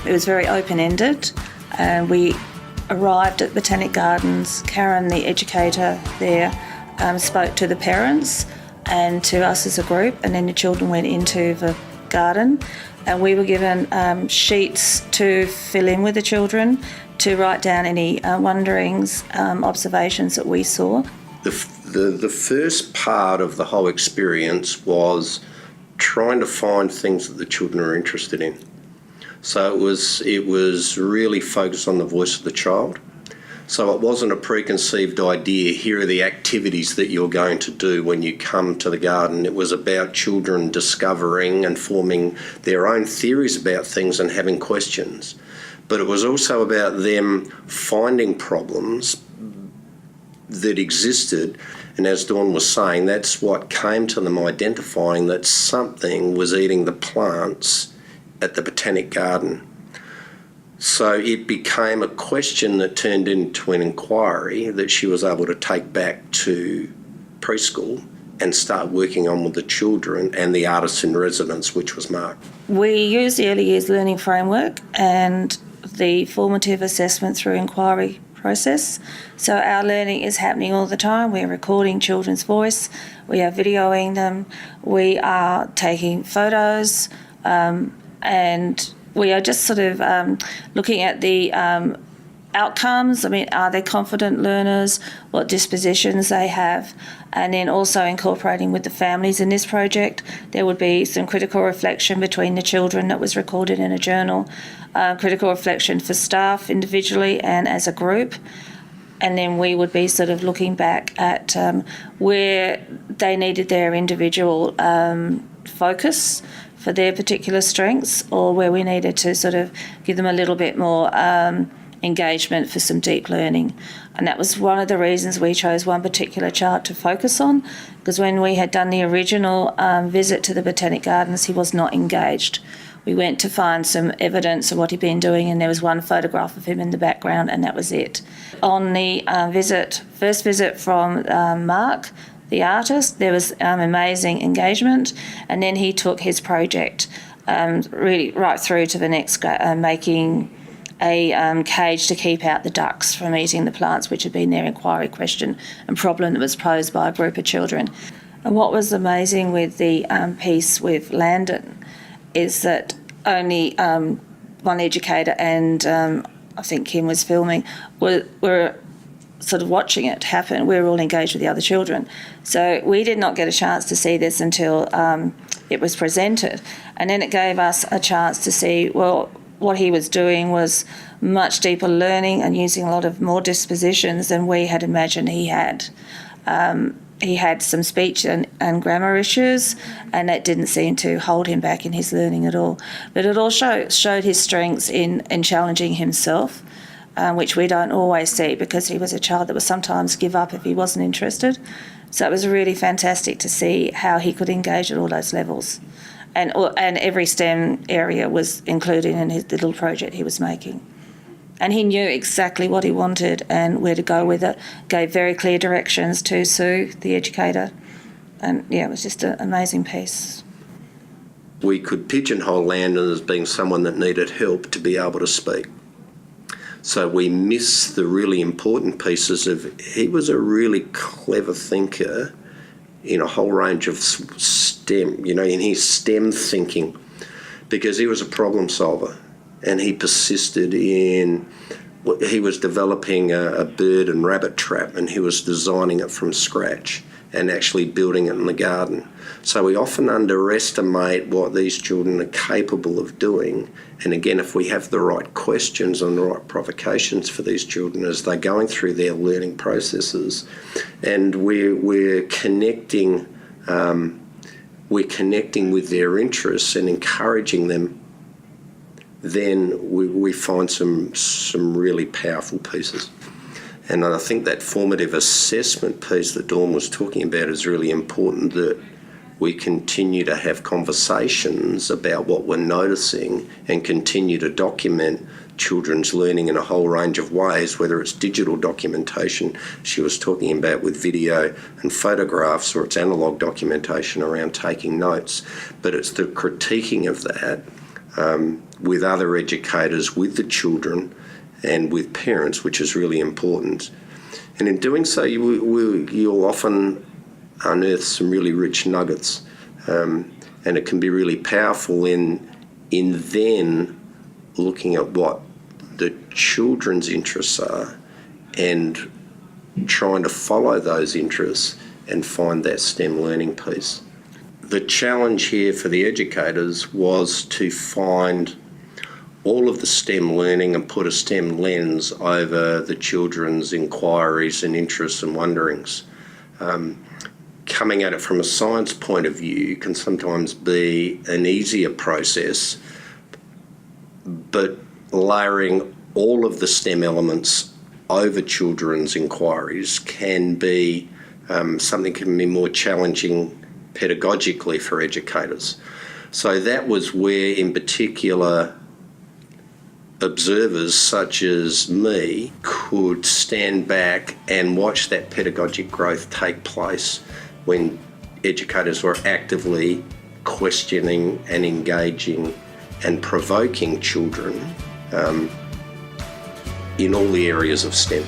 It was very open-ended. We arrived at Botanic Gardens. Karen, the educator there, spoke to the parents and to us as a group, and then the children went into the garden, and we were given sheets to fill in with the children to write down any wonderings, observations that we saw. The first part of the whole experience was trying to find things that the children are interested in. So it was really focused on the voice of the child. So it wasn't a preconceived idea, here are the activities that you're going to do when you come to the garden. It was about children discovering and forming their own theories about things and having questions. But it was also about them finding problems that existed, and as Dawn was saying, that's what came to them, identifying that something was eating the plants at the Botanic Garden. So it became a question that turned into an inquiry that she was able to take back to preschool and start working on with the children and the artists in residence, which was Mark. We use the early years learning framework and the formative assessment through inquiry process. So our learning is happening all the time. We're recording children's voice, we are videoing them, we are taking photos, and we are just sort of looking at the outcomes. I mean, are they confident learners? What dispositions they have? And then also incorporating with the families in this project. There would be some critical reflection between the children that was recorded in a journal, critical reflection for staff individually and as a group. And then we would be sort of looking back at where they needed their individual focus for their particular strengths, or where we needed to sort of give them a little bit more engagement for some deep learning. And that was one of the reasons we chose one particular child to focus on, because when we had done the original visit to the Botanic Gardens, he was not engaged. We went to find some evidence of what he'd been doing, and there was one photograph of him in the background, and that was it. On the first visit from Mark, the artist, there was amazing engagement, and then he took his project really right through to the next, making a cage to keep out the ducks from eating the plants, which had been their inquiry question and problem that was posed by a group of children. And what was amazing with the piece with Landon is that only one educator and I think Kim was filming were sort of watching it happen. We were all engaged with the other children. So we did not get a chance to see this until it was presented. And then it gave us a chance to see, well, what he was doing was much deeper learning and using a lot of more dispositions than we had imagined he had. He had some speech and grammar issues, and that didn't seem to hold him back in his learning at all. But it also showed his strengths in challenging himself, which we don't always see, because he was a child that would sometimes give up if he wasn't interested. So it was really fantastic to see how he could engage at all those levels. And every STEM area was included in the little project he was making. And he knew exactly what he wanted and where to go with it, gave very clear directions to Sue, the educator. And yeah, it was just an amazing piece. We could pigeonhole Landon as being someone that needed help to be able to speak. So we miss the really important pieces of, he was a really clever thinker in a whole range of STEM, in his STEM thinking, because he was a problem solver. And he persisted in, he was developing a bird and rabbit trap, and he was designing it from scratch and actually building it in the garden. So we often underestimate what these children are capable of doing. And again, if we have the right questions and the right provocations for these children as they're going through their learning processes, and we're connecting with their interests and encouraging them, then we find some really powerful pieces. And I think that formative assessment piece that Dawn was talking about is really important, that we continue to have conversations about what we're noticing and continue to document children's learning in a whole range of ways, whether it's digital documentation she was talking about with video and photographs, or it's analogue documentation around taking notes. But it's the critiquing of that with other educators, with the children and with parents, which is really important. And in doing so, you'll often unearth some really rich nuggets, and it can be really powerful in then looking at what the children's interests are and trying to follow those interests and find that STEM learning piece. The challenge here for the educators was to find all of the STEM learning and put a STEM lens over the children's inquiries and interests and wonderings. Coming at it from a science point of view can sometimes be an easier process, but layering all of the STEM elements over children's inquiries can be something can be more challenging pedagogically for educators. So that was where, in particular, observers such as me could stand back and watch that pedagogic growth take place when educators were actively questioning and engaging and provoking children in all the areas of STEM.